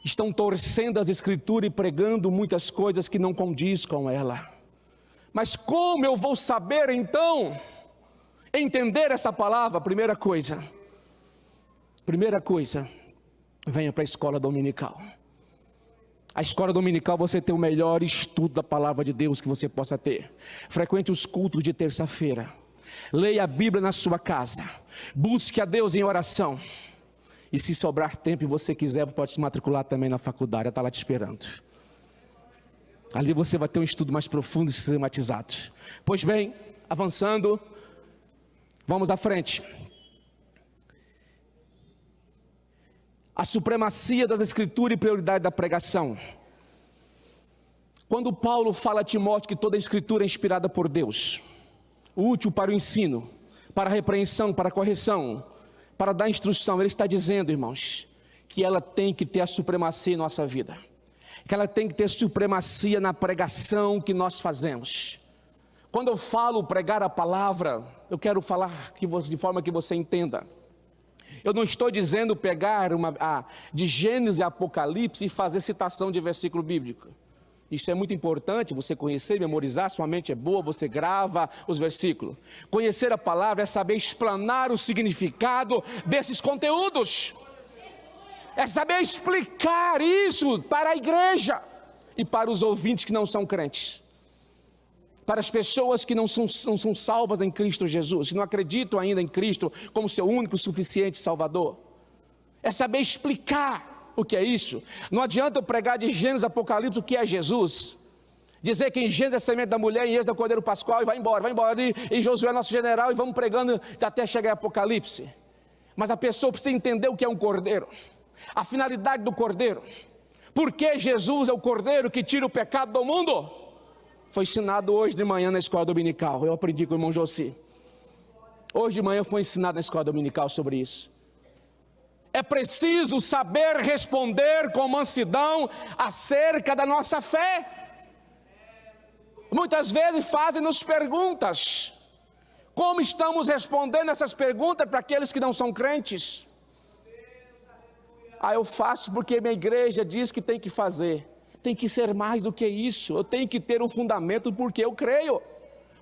Estão torcendo as escrituras e pregando muitas coisas que não condiz com ela. Mas como eu vou saber então entender essa palavra? Primeira coisa, venha para a escola dominical. A escola dominical você tem o melhor estudo da palavra de Deus que você possa ter. Frequente os cultos de terça-feira. Leia a Bíblia na sua casa. Busque a Deus em oração. E se sobrar tempo e você quiser, pode se matricular também na faculdade, ela está lá te esperando. Ali você vai ter um estudo mais profundo e sistematizado. Pois bem, avançando, vamos à frente. A supremacia das escrituras e prioridade da pregação. Quando Paulo fala a Timóteo que toda a escritura é inspirada por Deus, útil para o ensino, para a repreensão, para a correção, para dar instrução, ele está dizendo, irmãos, que ela tem que ter a supremacia em nossa vida, que ela tem que ter supremacia na pregação que nós fazemos. Quando eu falo pregar a palavra, eu quero falar de forma que você entenda. Eu não estou dizendo pegar de Gênesis e Apocalipse e fazer citação de versículo bíblico. Isso é muito importante, você conhecer, memorizar, sua mente é boa, você grava os versículos. Conhecer a palavra é saber explanar o significado desses conteúdos. É saber explicar isso para a igreja e para os ouvintes que não são crentes. Para as pessoas que não são salvas em Cristo Jesus, que não acreditam ainda em Cristo como seu único, suficiente Salvador. É saber explicar o que é isso. Não adianta eu pregar de Gênesis, Apocalipse, o que é Jesus. Dizer que em Gênesis é a semente da mulher, em Êxodo é o cordeiro pascual e vai embora ali, em Josué é nosso general e vamos pregando até chegar em Apocalipse. Mas a pessoa precisa entender o que é um cordeiro, a finalidade do cordeiro. Por que Jesus é o cordeiro que tira o pecado do mundo? Foi ensinado hoje de manhã na escola dominical, eu aprendi com o irmão José. Hoje de manhã foi ensinado na escola dominical sobre isso. É preciso saber responder com mansidão acerca da nossa fé. Muitas vezes fazem-nos perguntas. Como estamos respondendo essas perguntas para aqueles que não são crentes? Eu faço porque minha igreja diz que tem que fazer. Tem que ser mais do que isso. Eu tenho que ter um fundamento porque eu creio.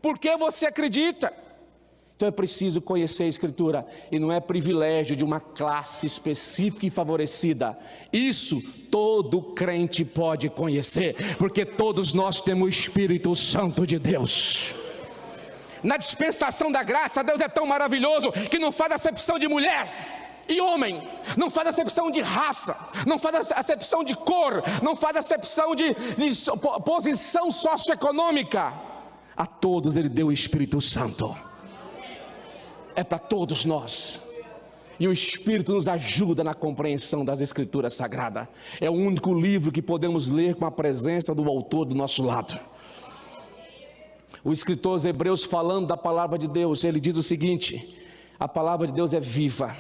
Porque você acredita. Então é preciso conhecer a Escritura, e não é privilégio de uma classe específica e favorecida. Isso todo crente pode conhecer, porque todos nós temos o Espírito Santo de Deus. Na dispensação da graça, Deus é tão maravilhoso que não faz acepção de mulher e homem, não faz acepção de raça, não faz acepção de cor, não faz acepção de posição socioeconômica. A todos Ele deu o Espírito Santo. É para todos nós. E o Espírito nos ajuda na compreensão das Escrituras Sagradas. É o único livro que podemos ler com a presença do autor do nosso lado. O escritor aos Hebreus, falando da palavra de Deus, ele diz o seguinte: a palavra de Deus é viva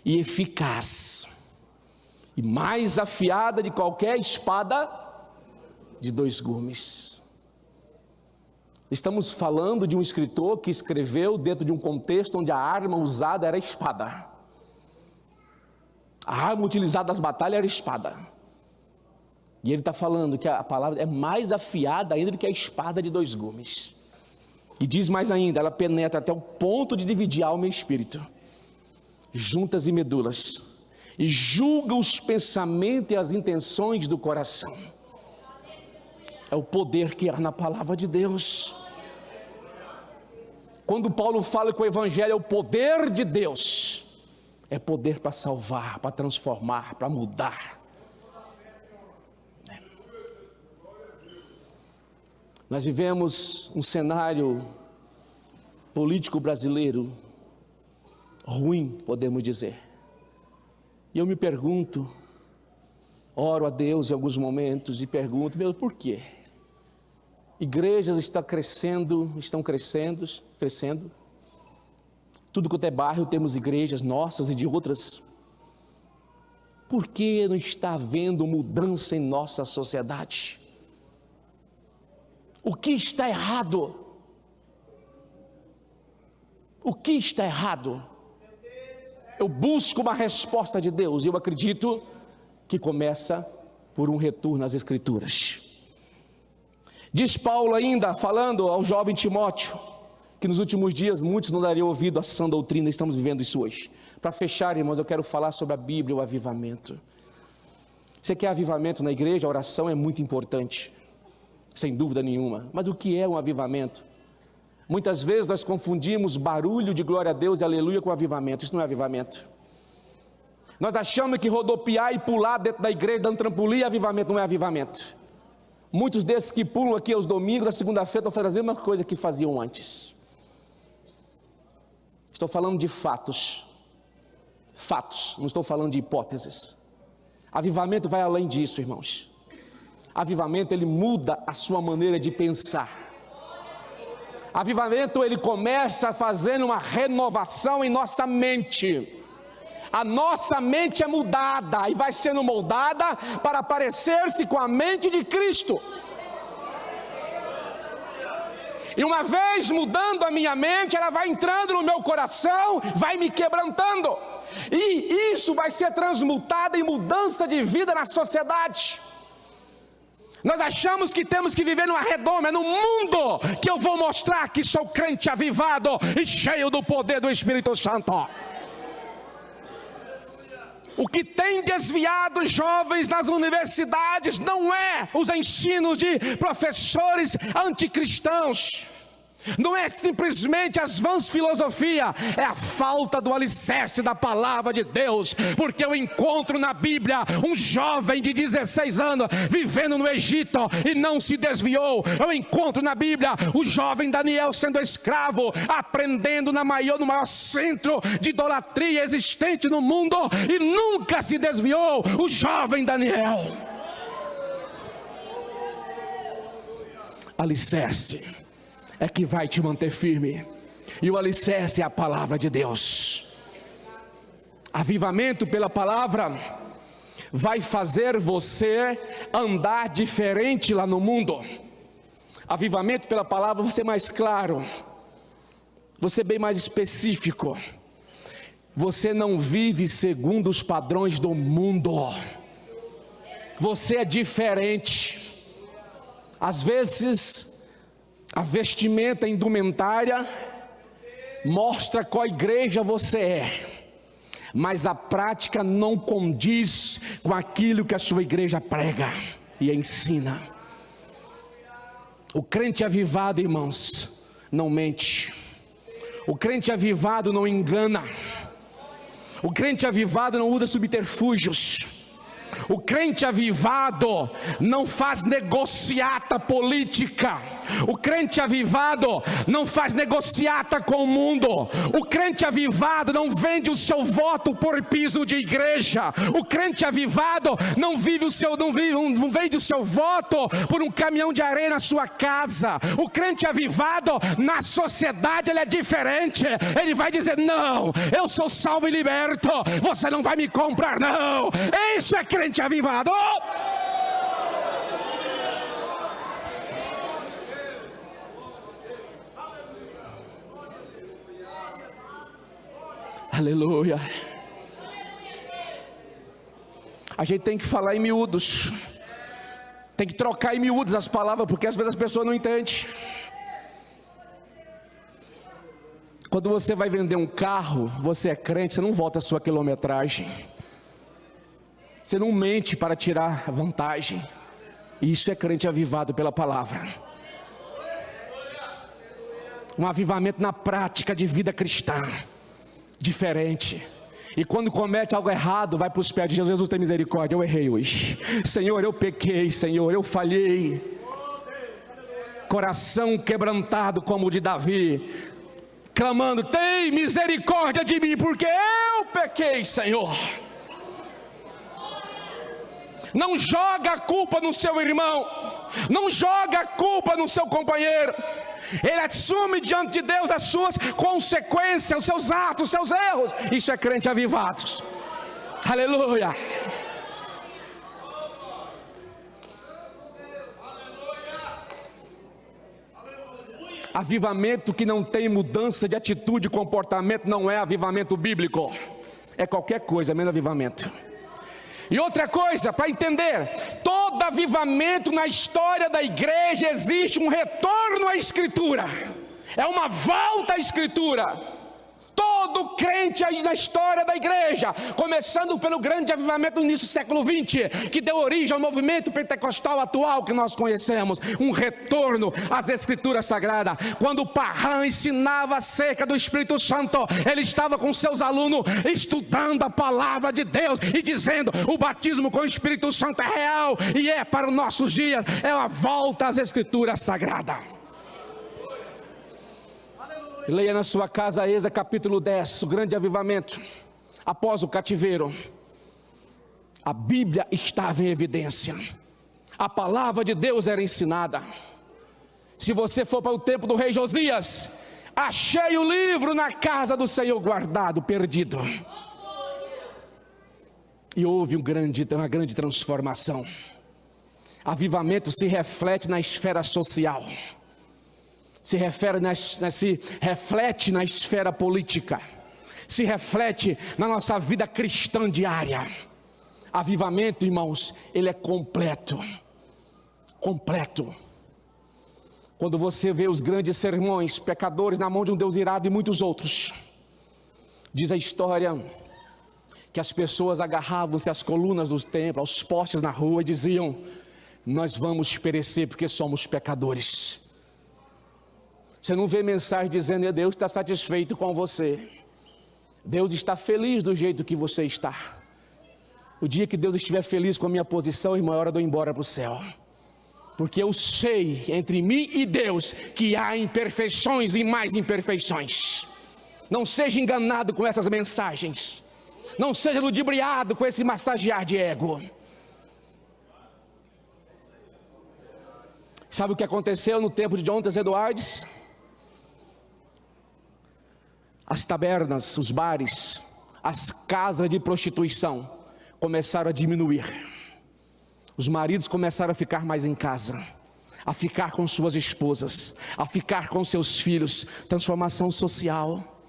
e eficaz, e mais afiada de qualquer espada de 2 gumes. Estamos falando de um escritor que escreveu dentro de um contexto onde a arma usada era a espada. A arma utilizada nas batalhas era a espada. E ele está falando que a palavra é mais afiada ainda do que a espada de 2 gumes. E diz mais ainda, ela penetra até o ponto de dividir alma e espírito, juntas e medulas, e julga os pensamentos e as intenções do coração. É o poder que há na palavra de Deus. Quando Paulo fala que o evangelho é o poder de Deus, é poder para salvar, para transformar, para mudar. Nós vivemos um cenário político brasileiro ruim, podemos dizer. E eu me pergunto, oro a Deus em alguns momentos e pergunto, meu, por quê? Igrejas estão crescendo. Tudo quanto é bairro temos igrejas nossas e de outras. Por que não está havendo mudança em nossa sociedade? O que está errado? O que está errado? Eu busco uma resposta de Deus e eu acredito que começa por um retorno às Escrituras. Diz Paulo ainda, falando ao jovem Timóteo, que nos últimos dias muitos não dariam ouvido à sã doutrina, estamos vivendo isso hoje. Para fechar, irmãos, eu quero falar sobre a Bíblia e o avivamento. Você quer avivamento na igreja? A oração é muito importante, sem dúvida nenhuma. Mas o que é um avivamento? Muitas vezes nós confundimos barulho de glória a Deus e aleluia com avivamento. Isso não é avivamento. Nós achamos que rodopiar e pular dentro da igreja, dando trampolim, é avivamento. Não é avivamento. Muitos desses que pulam aqui aos domingos, na segunda-feira, estão fazendo as mesmas coisas que faziam antes. Estou falando de fatos. Fatos, não estou falando de hipóteses. Avivamento vai além disso, irmãos. Avivamento, ele muda a sua maneira de pensar. Avivamento, ele começa fazendo uma renovação em nossa mente. A nossa mente é mudada e vai sendo moldada para parecer-se com a mente de Cristo. E uma vez mudando a minha mente, ela vai entrando no meu coração, vai me quebrantando. E isso vai ser transmutado em mudança de vida na sociedade. Nós achamos que temos que viver numa redoma, é no mundo que eu vou mostrar que sou crente avivado e cheio do poder do Espírito Santo. O que tem desviado os jovens nas universidades não é os ensinos de professores anticristãos, não é simplesmente as vãs filosofias, é a falta do alicerce da palavra de Deus. Porque eu encontro na Bíblia um jovem de 16 anos vivendo no Egito e não se desviou. Eu encontro na Bíblia o jovem Daniel sendo escravo, aprendendo no maior centro de idolatria existente no mundo e nunca se desviou. O jovem Daniel. Alicerce é que vai te manter firme, e o alicerce é a palavra de Deus. Avivamento pela palavra vai fazer você andar diferente lá no mundo. Avivamento pela palavra, você mais claro, você bem mais específico. Você não vive segundo os padrões do mundo, você é diferente. Às vezes a vestimenta, a indumentária mostra qual igreja você é, mas a prática não condiz com aquilo que a sua igreja prega e ensina. O crente avivado, irmãos, não mente. O crente avivado não engana. O crente avivado não usa subterfúgios. O crente avivado não faz negociata política. O crente avivado não faz negociata com o mundo. O crente avivado não vende o seu voto por piso de igreja. O crente avivado não vende o seu voto por um caminhão de areia na sua casa. O crente avivado na sociedade, ele é diferente. Ele vai dizer: não, eu sou salvo e liberto, você não vai me comprar, não. Isso é crente avivado. Aleluia. A gente tem que falar em miúdos, tem que trocar em miúdos as palavras, porque às vezes as pessoas não entendem. Quando você vai vender um carro, você é crente, você não volta a sua quilometragem, você não mente para tirar vantagem. Isso é crente avivado pela palavra. um avivamento na prática de vida cristã, diferente. E quando comete algo errado, vai para os pés de Jesus: Jesus, tem misericórdia, eu errei hoje, Senhor, eu pequei, Senhor, eu falhei. Coração quebrantado como o de Davi, clamando: tem misericórdia de mim, porque eu pequei, Senhor. Não joga a culpa no seu irmão, não joga a culpa no seu companheiro. Ele assume diante de Deus as suas consequências, os seus atos, os seus erros. Isso é crente avivado. Aleluia. Avivamento que não tem mudança de atitude e comportamento não é avivamento bíblico. É qualquer coisa menos avivamento. E outra coisa, para entender, todo avivamento na história da igreja existe um retorno à Escritura, é uma volta à Escritura. Todo crente aí na história da igreja, começando pelo grande avivamento no início do século XX, que deu origem ao movimento pentecostal atual que nós conhecemos, um retorno às Escrituras Sagradas. Quando Parham ensinava acerca do Espírito Santo, ele estava com seus alunos estudando a palavra de Deus e dizendo: o batismo com o Espírito Santo é real e é para os nossos dias, é uma volta às Escrituras Sagradas. Leia na sua casa Êxodo capítulo 10, o grande avivamento após o cativeiro. A Bíblia estava em evidência, a palavra de Deus era ensinada. Se você for para o tempo do rei Josias, achei o livro na casa do Senhor guardado, perdido. E houve uma grande transformação. Avivamento se reflete na esfera social, se reflete na esfera política, se reflete na nossa vida cristã diária. Avivamento, irmãos, ele é completo. Quando você vê os grandes sermões, pecadores na mão de um Deus irado e muitos outros, diz a história que as pessoas agarravam-se às colunas dos templos, aos postes na rua e diziam: nós vamos perecer porque somos pecadores. Você não vê mensagem dizendo que Deus está satisfeito com você. Deus está feliz do jeito que você está. O dia que Deus estiver feliz com a minha posição, irmão, é hora de eu ir embora para o céu. Porque eu sei, entre mim e Deus, que há imperfeições e mais imperfeições. Não seja enganado com essas mensagens. Não seja ludibriado com esse massagear de ego. Sabe o que aconteceu no tempo de Jonathan Edwards? As tabernas, os bares, as casas de prostituição começaram a diminuir. Os maridos começaram a ficar mais em casa, a ficar com suas esposas, a ficar com seus filhos. Transformação social.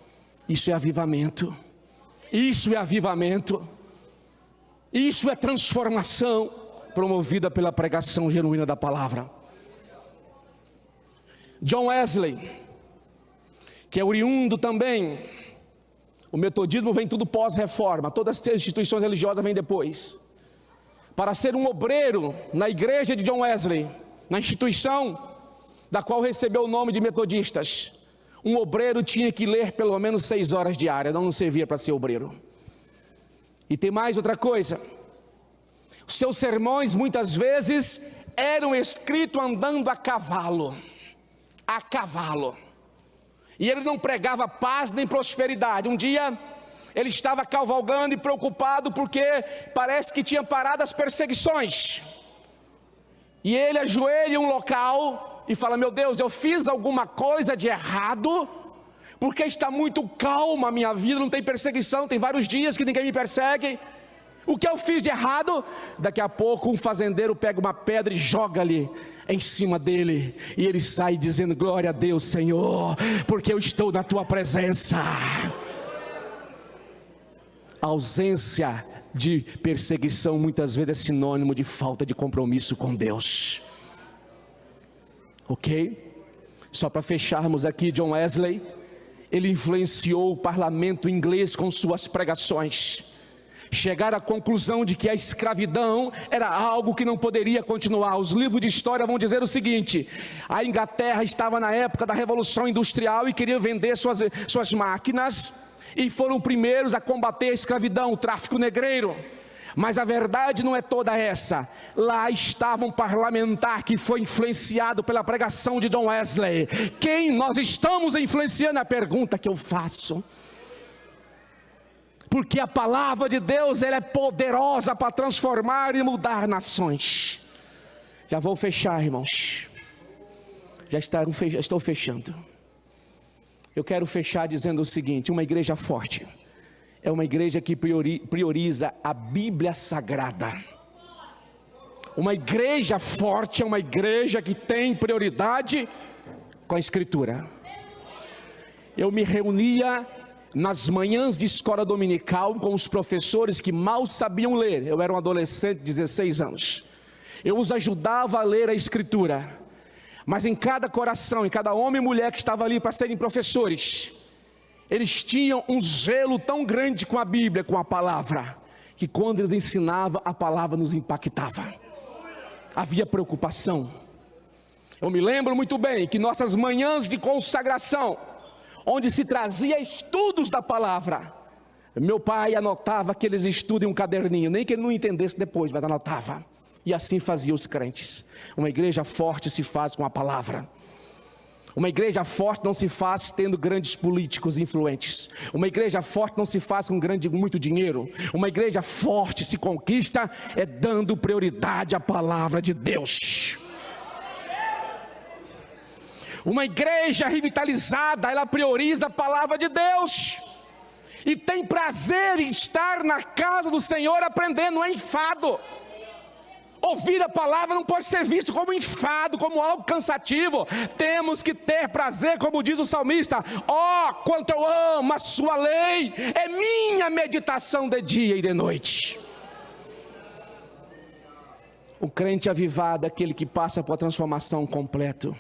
Isso é avivamento. Isso é avivamento. Isso é transformação promovida pela pregação genuína da palavra. John Wesley, que é oriundo também, o metodismo vem tudo pós-reforma, todas as instituições religiosas vêm depois. Para ser um obreiro na igreja de John Wesley, na instituição da qual recebeu o nome de metodistas, um obreiro tinha que ler pelo menos 6 horas diárias, não servia para ser obreiro. E tem mais outra coisa: os seus sermões muitas vezes eram escritos andando a cavalo. E ele não pregava paz nem prosperidade. Um dia ele estava cavalgando e preocupado porque parece que tinha parado as perseguições. E ele ajoelha em um local e fala: meu Deus, eu fiz alguma coisa de errado, porque está muito calma a minha vida, não tem perseguição, tem vários dias que ninguém me persegue. O que eu fiz de errado? Daqui a pouco um fazendeiro pega uma pedra e joga ali em cima dele, e ele sai dizendo: glória a Deus, Senhor, porque eu estou na tua presença. A ausência de perseguição muitas vezes é sinônimo de falta de compromisso com Deus. Ok? Só para fecharmos aqui, John Wesley, ele influenciou o parlamento inglês com suas pregações. chegaram à conclusão de que a escravidão era algo que não poderia continuar. Os livros de história vão dizer o seguinte: a Inglaterra estava na época da Revolução Industrial e queria vender suas máquinas, e foram primeiros a combater a escravidão, o tráfico negreiro. Mas a verdade não é toda essa. Lá estava um parlamentar que foi influenciado pela pregação de John Wesley. Quem nós estamos influenciando? É a pergunta que eu faço. Porque a palavra de Deus, ela é poderosa para transformar e mudar nações. Já vou fechar, irmãos. Já estou fechando. Eu quero fechar dizendo o seguinte: uma igreja forte é uma igreja que prioriza a Bíblia Sagrada. Uma igreja forte é uma igreja que tem prioridade com a Escritura. Eu me reunia nas manhãs de escola dominical com os professores que mal sabiam ler. Eu era um adolescente de 16 anos. Eu os ajudava a ler a Escritura. Mas em cada coração, em cada homem e mulher que estava ali para serem professores, eles tinham um zelo tão grande com a Bíblia, com a palavra, que quando eles ensinavam, a palavra nos impactava. Havia preocupação. Eu me lembro muito bem que nossas manhãs de consagração, onde se trazia estudos da palavra, meu pai anotava aqueles estudos em um caderninho, nem que ele não entendesse depois, mas anotava. E assim faziam os crentes. Uma igreja forte se faz com a palavra. Uma igreja forte não se faz tendo grandes políticos influentes. Uma igreja forte não se faz com muito dinheiro. Uma igreja forte se conquista dando prioridade à palavra de Deus. Uma igreja revitalizada, ela prioriza a palavra de Deus. E tem prazer em estar na casa do Senhor aprendendo, não é enfado. Ouvir a palavra não pode ser visto como enfado, como algo cansativo. Temos que ter prazer, como diz o salmista: ó, quanto eu amo a sua lei, é minha meditação de dia e de noite. O crente avivado é aquele que passa por a transformação completa.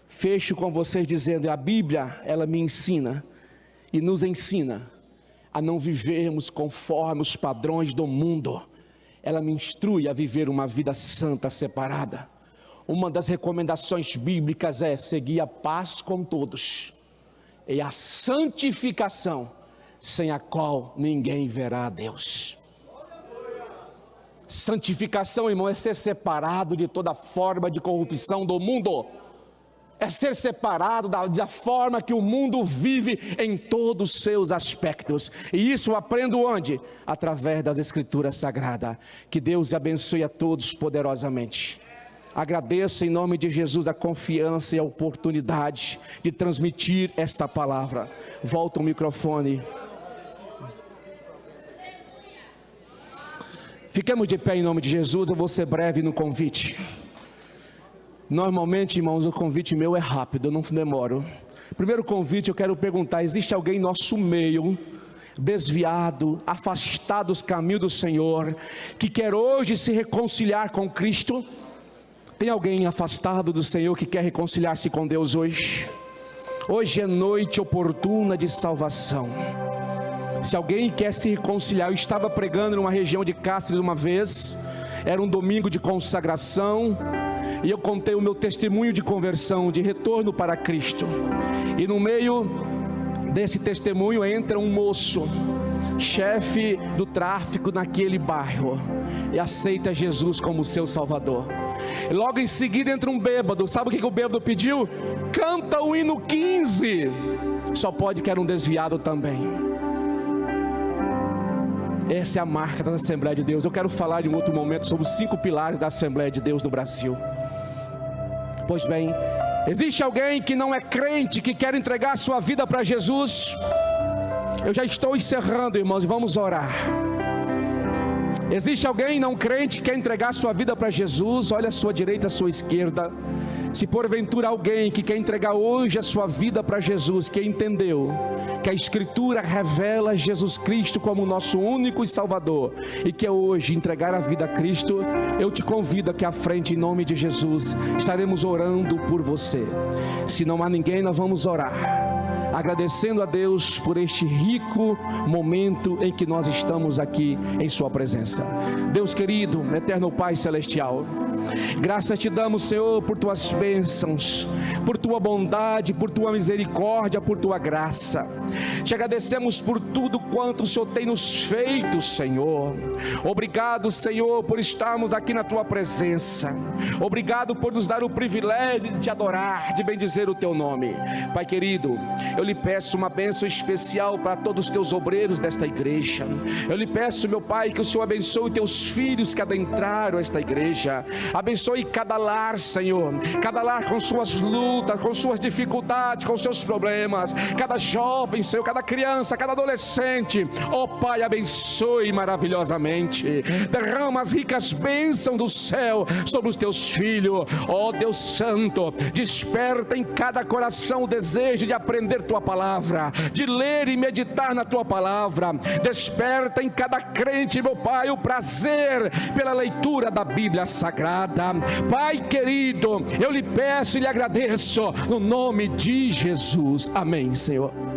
Fecho com vocês dizendo: a Bíblia, ela me ensina e nos ensina a não vivermos conforme os padrões do mundo. Ela me instrui a viver uma vida santa, separada. Uma das recomendações bíblicas é seguir a paz com todos e a santificação, sem a qual ninguém verá a Deus. Santificação, irmão, é ser separado de toda forma de corrupção do mundo. É ser separado da forma que o mundo vive em todos os seus aspectos. E isso eu aprendo onde? Através das Escrituras Sagradas. Que Deus abençoe a todos poderosamente. Agradeço em nome de Jesus a confiança e a oportunidade de transmitir esta palavra. Volta o microfone. Fiquemos de pé em nome de Jesus. Eu vou ser breve no convite. Normalmente, irmãos, o convite meu é rápido, eu não demoro. Primeiro convite, eu quero perguntar: existe alguém em nosso meio, desviado, afastado dos caminhos do Senhor, que quer hoje se reconciliar com Cristo? Tem alguém afastado do Senhor que quer reconciliar-se com Deus hoje? Hoje é noite oportuna de salvação. Se alguém quer se reconciliar, eu estava pregando numa região de Cáceres uma vez, era um domingo de consagração, e eu contei o meu testemunho de conversão, de retorno para Cristo. E no meio desse testemunho entra um moço, chefe do tráfico naquele bairro, e aceita Jesus como seu Salvador. E logo em seguida entra um bêbado. Sabe o que o bêbado pediu? Canta o hino 15. Só pode que era um desviado também. Essa é a marca da Assembleia de Deus. Eu quero falar em outro momento sobre os 5 pilares da Assembleia de Deus no Brasil. Pois bem, existe alguém que não é crente, que quer entregar a sua vida para Jesus? Eu já estou encerrando, irmãos, e vamos orar. Existe alguém não crente que quer entregar a sua vida para Jesus? Olha a sua direita, a sua esquerda. Se porventura alguém que quer entregar hoje a sua vida para Jesus, que entendeu que a Escritura revela Jesus Cristo como nosso único e Salvador, e que hoje entregar a vida a Cristo, eu te convido aqui à frente em nome de Jesus. Estaremos orando por você. Se não há ninguém, nós vamos orar. agradecendo a Deus por este rico momento em que nós estamos aqui em sua presença. Deus querido, eterno Pai celestial, graças te damos, Senhor, por tuas bênçãos, por tua bondade, por tua misericórdia, por tua graça. Te agradecemos por tudo quanto o Senhor tem nos feito, Senhor. Obrigado, Senhor, por estarmos aqui na tua presença. Obrigado por nos dar o privilégio de te adorar, de bendizer o teu nome. Pai querido, eu lhe peço uma bênção especial para todos os teus obreiros desta igreja. Eu lhe peço, meu Pai, que o Senhor abençoe teus filhos que adentraram esta igreja. Abençoe cada lar, Senhor, cada lar com suas lutas, com suas dificuldades, com seus problemas, cada jovem, Senhor, cada criança, cada adolescente. Ó Pai, abençoe maravilhosamente, derrama as ricas bênçãos do céu sobre os teus filhos. Ó Deus Santo, desperta em cada coração o desejo de aprender tua palavra, de ler e meditar na tua palavra. Desperta em cada crente, meu Pai, o prazer pela leitura da Bíblia Sagrada. Pai querido, eu lhe peço e lhe agradeço no nome de Jesus. Amém, Senhor.